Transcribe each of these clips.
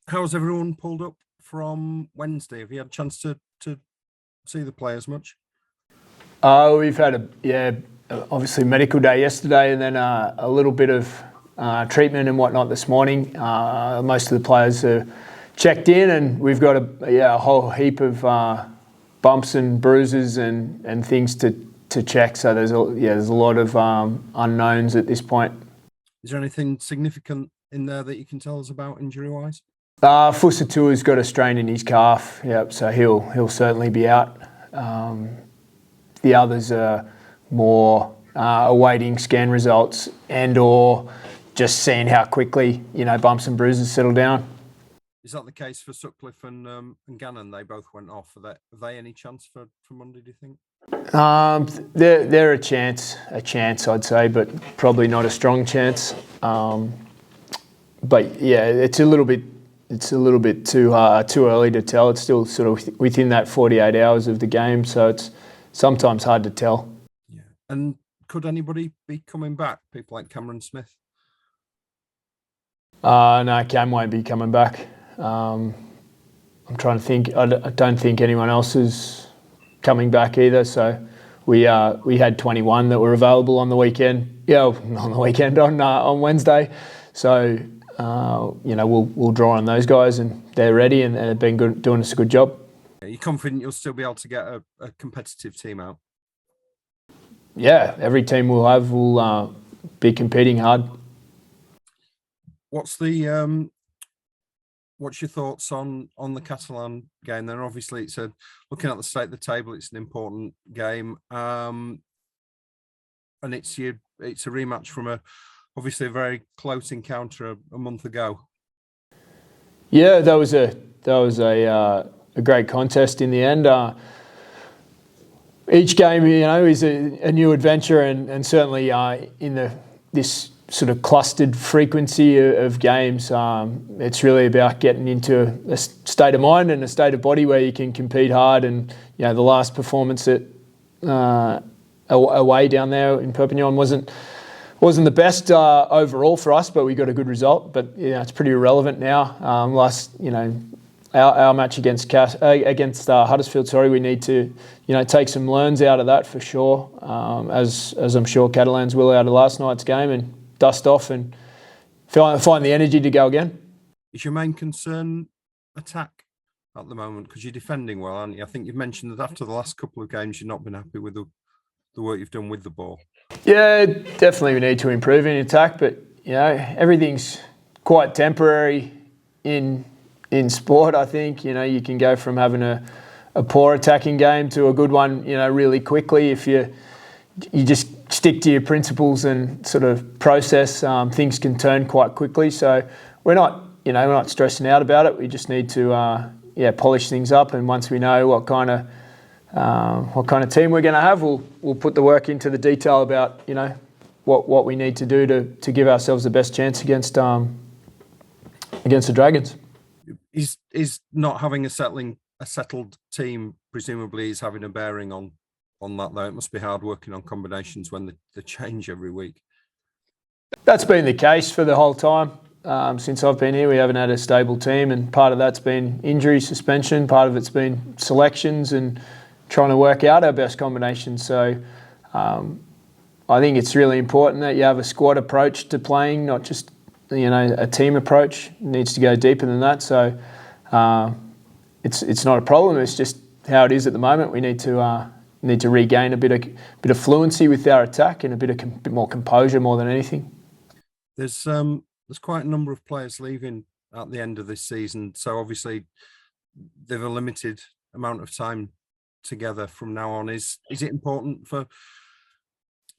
How's everyone pulled up from Wednesday? Have you had a chance to see the players much? We've had obviously medical day yesterday, and then a little bit of treatment and whatnot this morning. Most of the players are checked in, and we've got a whole heap of bumps and bruises and things to check. So there's a lot of unknowns at this point. Is there anything significant in there that you can tell us about injury-wise? Fusatua's got a strain in his calf. Yep, so he'll certainly be out. The others are more awaiting scan results and/or just seeing how quickly bumps and bruises settle down. Is that the case for Sutcliffe and Gannon? They both went off. Are they any chance for Monday, do you think? They're a chance I'd say, but probably not a strong chance. But yeah, it's a little bit too early to tell. It's still sort of within that 48 hours of the game, so it's sometimes hard to tell. Yeah, and could anybody be coming back? People like Cameron Smith? No, Cam won't be coming back. I'm trying to think. I don't think anyone else is coming back either. So we had 21 that were available on the weekend. Yeah, on the weekend on Wednesday. So we'll draw on those guys, and they're ready and they've been doing us a good job. Are you confident you'll still be able to get a competitive team out? Yeah, every team we'll have will be competing hard. What's your thoughts on the Catalan game? Then obviously looking at the state of the table, it's an important game, and it's a rematch from obviously a very close encounter a month ago. Yeah, that was a great contest in the end. Each game, is a new adventure, and certainly in this sort of clustered frequency of games, it's really about getting into a state of mind and a state of body where you can compete hard. And the last performance away down there in Perpignan wasn't the best overall for us, but we got a good result. But it's pretty irrelevant now. Our match against Huddersfield, we need to take some learns out of that for sure, as I'm sure Catalans will out of last night's game, and dust off and find the energy to go again. Is your main concern attack at the moment? Because you're defending well, aren't you? I think you've mentioned that after the last couple of games, you've not been happy with the work you've done with the ball. Yeah, definitely we need to improve in attack, but everything's quite temporary in sport. I think you can go from having a poor attacking game to a good one really quickly if you just stick to your principles and sort of process. Things can turn quite quickly, so we're not stressing out about it. We just need to polish things up, and once we know what kind of team we're going to have, we'll put the work into the detail about what we need to do to give ourselves the best chance against the Dragons. Is not having a settled team presumably is having a bearing on that, though? It must be hard working on combinations when they change every week. That's been the case for the whole time. Since I've been here, we haven't had a stable team, and part of that's been injury, suspension, part of it's been selections and trying to work out our best combinations. So I think it's really important that you have a squad approach to playing, not just a team approach. It needs to go deeper than that. So it's not a problem. It's just how it is at the moment. We need to regain a bit of fluency with our attack and a bit more composure more than anything. There's quite a number of players leaving at the end of this season, so obviously they've a limited amount of time together from now on. Is it important for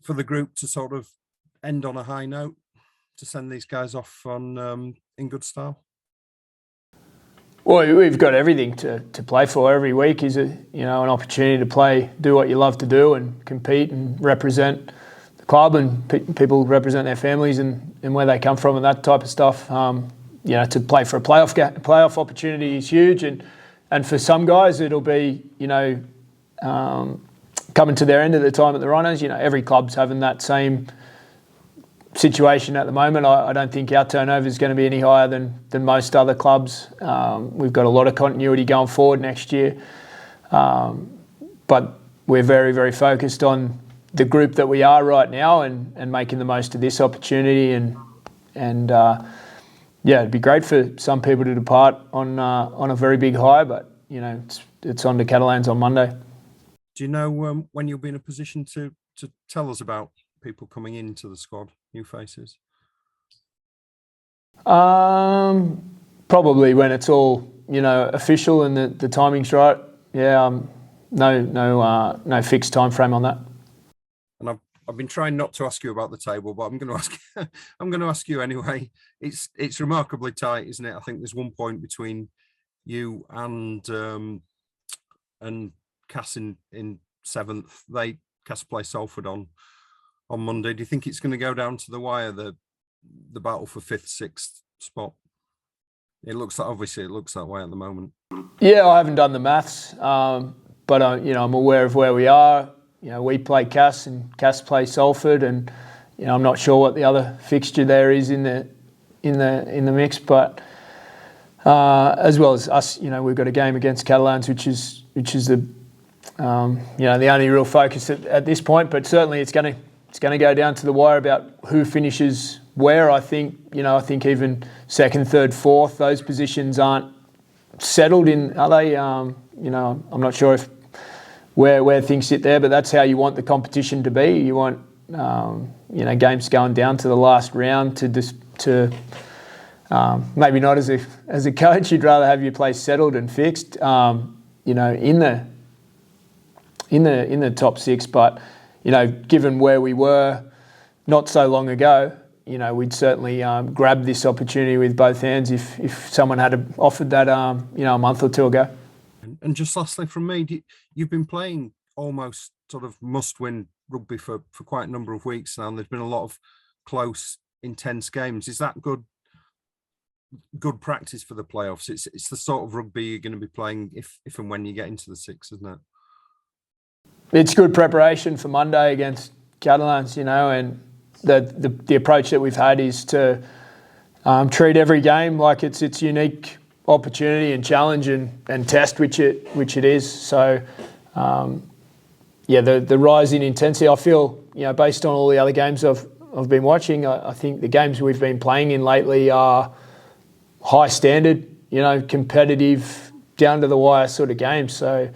the group to sort of end on a high note, to send these guys off in good style? Well, we've got everything to play for. Every week is an opportunity to play, do what you love to do, and compete and represent the club, and people represent their families and where they come from and that type of stuff. To play for a playoff opportunity is huge, and for some guys it'll be coming to their end of the time at the Rhinos. Every club's having that same situation at the moment. I don't think our turnover is going to be any higher than most other clubs. We've got a lot of continuity going forward next year. But we're very, very focused on the group that we are right now and making the most of this opportunity. And it'd be great for some people to depart on a very big high, but it's on to Catalans on Monday. Do you know when you'll be in a position to tell us about people coming into the squad, new faces? Probably when it's all official and the timing's right. Yeah, no fixed time frame on that. And I've been trying not to ask you about the table, but I'm going to ask. I'm going to ask you anyway. It's remarkably tight, isn't it? I think there's 1 point between you and Cass in seventh. Cass play Salford on Monday. Do you think it's going to go down to the wire, the battle for fifth, sixth spot? It looks that way at the moment. Yeah, I haven't done the maths, but I'm aware of where we are. We play Cass and Cass play Salford, and I'm not sure what the other fixture there is in the mix, but as well as us, we've got a game against Catalans, which is the the only real focus at this point. But certainly it's going to go down to the wire about who finishes where. I think even second, third, fourth, those positions aren't settled in, are they? I'm not sure if where things sit there, but that's how you want the competition to be. You want games going down to the last round to maybe not as a coach. You'd rather have your place settled and fixed. In the top six, but given where we were not so long ago, we'd certainly grab this opportunity with both hands if someone had offered that a month or two ago. And just lastly from me, you've been playing almost sort of must-win rugby for quite a number of weeks now, and there's been a lot of close, intense games. Is that good practice for the playoffs? It's the sort of rugby you're going to be playing if and when you get into the six, isn't it? It's good preparation for Monday against Catalans, and the approach that we've had is to treat every game like it's its unique opportunity and challenge and test, which it is. So, the rise in intensity, I feel, based on all the other games I've been watching, I think the games we've been playing in lately are high standard, competitive, down to the wire sort of games. So,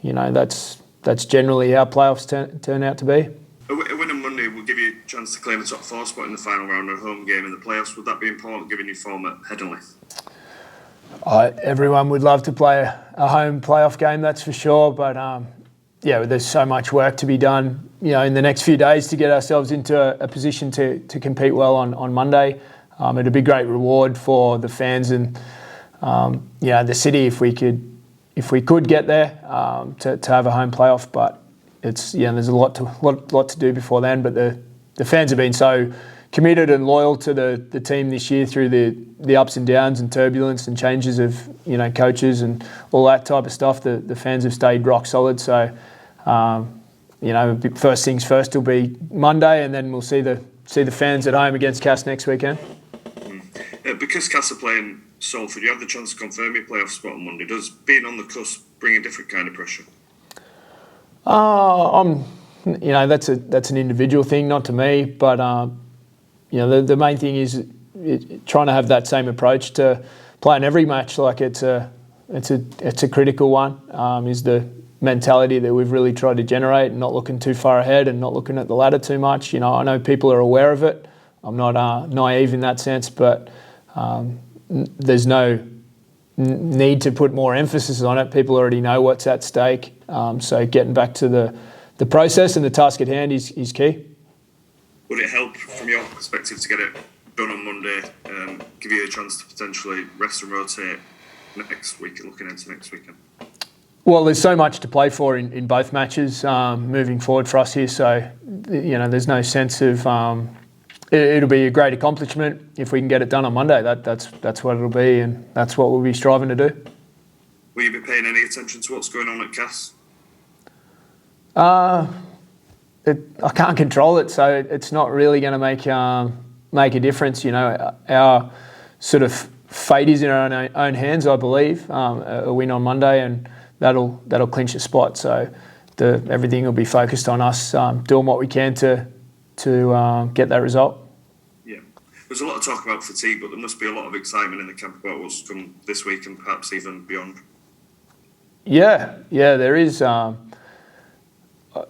that's generally how playoffs turn out to be. A win on Monday will give you a chance to claim a top four spot in the final round of a home game in the playoffs. Would that be important given your form at Headingley? Everyone would love to play a home playoff game, that's for sure. But there's so much work to be done, in the next few days to get ourselves into a position to compete well on Monday. It'd be great reward for the fans and the city if we could get there to have a home playoff. But it's there's a lot to do before then. But the fans have been so committed and loyal to the team this year through the ups and downs and turbulence and changes of coaches and all that type of stuff. The fans have stayed rock solid. So first things first will be Monday, and then we'll see the fans at home against Cass next weekend. Because Cass are playing Salford, you have the chance to confirm your playoff spot on Monday. Does being on the cusp bring a different kind of pressure? That's an individual thing, not to me. But the main thing is trying to have that same approach to playing every match like it's a critical one. Is the mentality that we've really tried to generate, and not looking too far ahead and not looking at the ladder too much. I know people are aware of it. I'm not naive in that sense, but there's no need to put more emphasis on it. People already know what's at stake. So getting back to the process and the task at hand is key. Would it help from your perspective to get it done on Monday, give you a chance to potentially rest and rotate next week, looking into next weekend? Well, there's so much to play for in both matches moving forward for us here. So, there's no sense of... It'll be a great accomplishment if we can get it done on Monday. That's what it'll be, and that's what we'll be striving to do. Will you be paying any attention to what's going on at Cass? I can't control it, so it's not really going to make a difference. You know, our sort of fate is in our own hands, I believe. A win on Monday, and that'll clinch a spot. So everything will be focused on us doing what we can to get that result. Yeah, there's a lot of talk about fatigue, but there must be a lot of excitement in the camp about what's come this week and perhaps even beyond. Yeah, there is.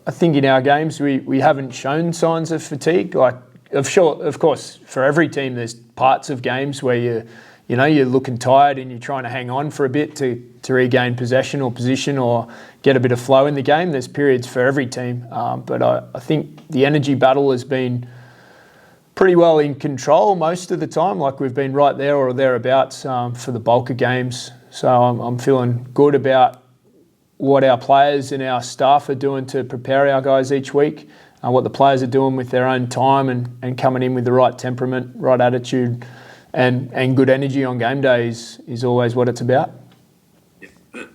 I think in our games we haven't shown signs of fatigue. Like, of course, for every team there's parts of games where you're looking tired and you're trying to hang on for a bit to regain possession or position or get a bit of flow in the game. There's periods for every team, but I think the energy battle has been pretty well in control most of the time. Like, we've been right there or thereabouts for the bulk of games. So I'm feeling good about what our players and our staff are doing to prepare our guys each week, what the players are doing with their own time and coming in with the right temperament, right attitude, and good energy on game day is always what it's about. Yeah.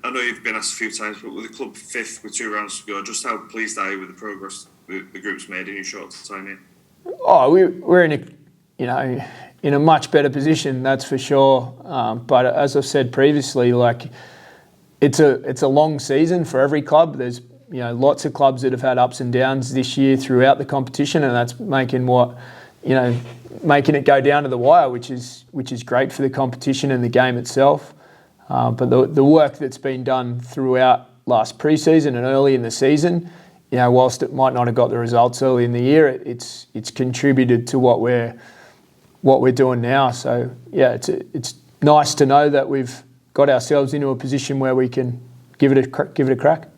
I know you've been asked a few times, but with the club fifth with 2 rounds to go, just how pleased are you with the progress the group's made in your short time here? Oh, we're in a much better position, that's for sure. But as I've said previously, like, it's a long season for every club. There's lots of clubs that have had ups and downs this year throughout the competition, and that's making it go down to the wire, which is great for the competition and the game itself. But the work that's been done throughout last pre-season and early in the season, whilst it might not have got the results early in the year, it's contributed to what we're doing now. So yeah, it's nice to know that we've got ourselves into a position where we can give it a crack.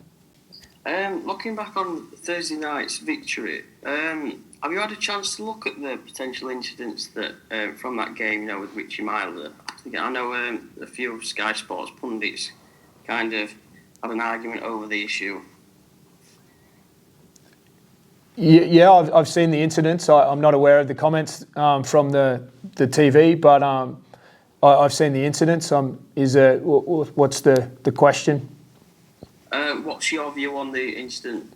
Looking back on Thursday night's victory, have you had a chance to look at the potential incidents that from that game, with Richie Myler? I know a few of Sky Sports pundits kind of had an argument over the issue. Yeah, I've seen the incidents. I'm not aware of the comments from the TV, but I've seen the incidents. What's the question? What's your view on the incident?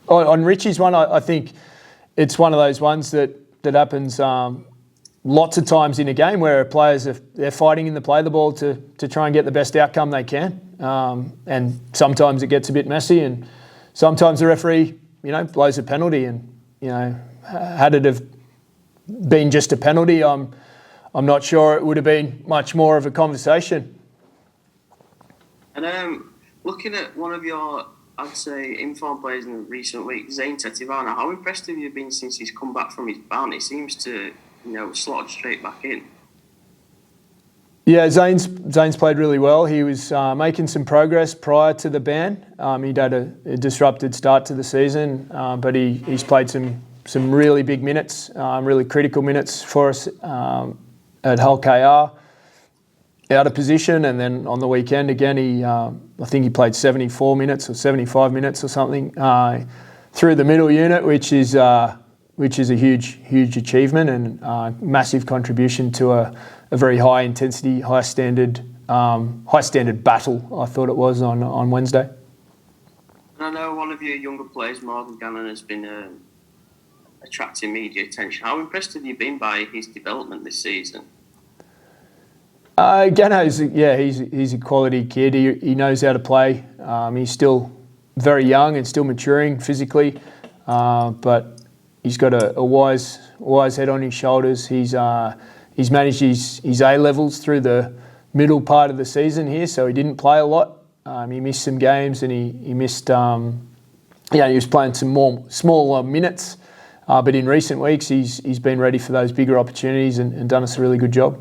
On Richie's one, I think it's one of those ones that happens lots of times in a game where players they're fighting in the play the ball to try and get the best outcome they can, and sometimes it gets a bit messy, and sometimes the referee blows a penalty, and had it have been just a penalty, I'm not sure it would have been much more of a conversation. And looking at one of your, I'd say, informed players in the recent week, Zane Tetivana, how impressed have you been since he's come back from his ban? He seems to, slot straight back in. Yeah, Zane's played really well. He was making some progress prior to the ban. He'd had a disrupted start to the season, but he's played some really big minutes, really critical minutes for us at Hull KR, out of position, and then on the weekend again, I think he played 74 minutes or 75 minutes or something through the middle unit, which is a huge achievement and massive contribution to a very high intensity, high standard battle. I thought it was on Wednesday. And I know one of your younger players, Morgan Gannon, has been attracting media attention. How impressed have you been by his development this season? Gano's, he's a quality kid. He knows how to play. He's still very young and still maturing physically, but he's got a wise head on his shoulders. He's managed his A levels through the middle part of the season here, so he didn't play a lot. He missed some games, and he missed. He was playing some more smaller minutes, but in recent weeks he's been ready for those bigger opportunities and done us a really good job.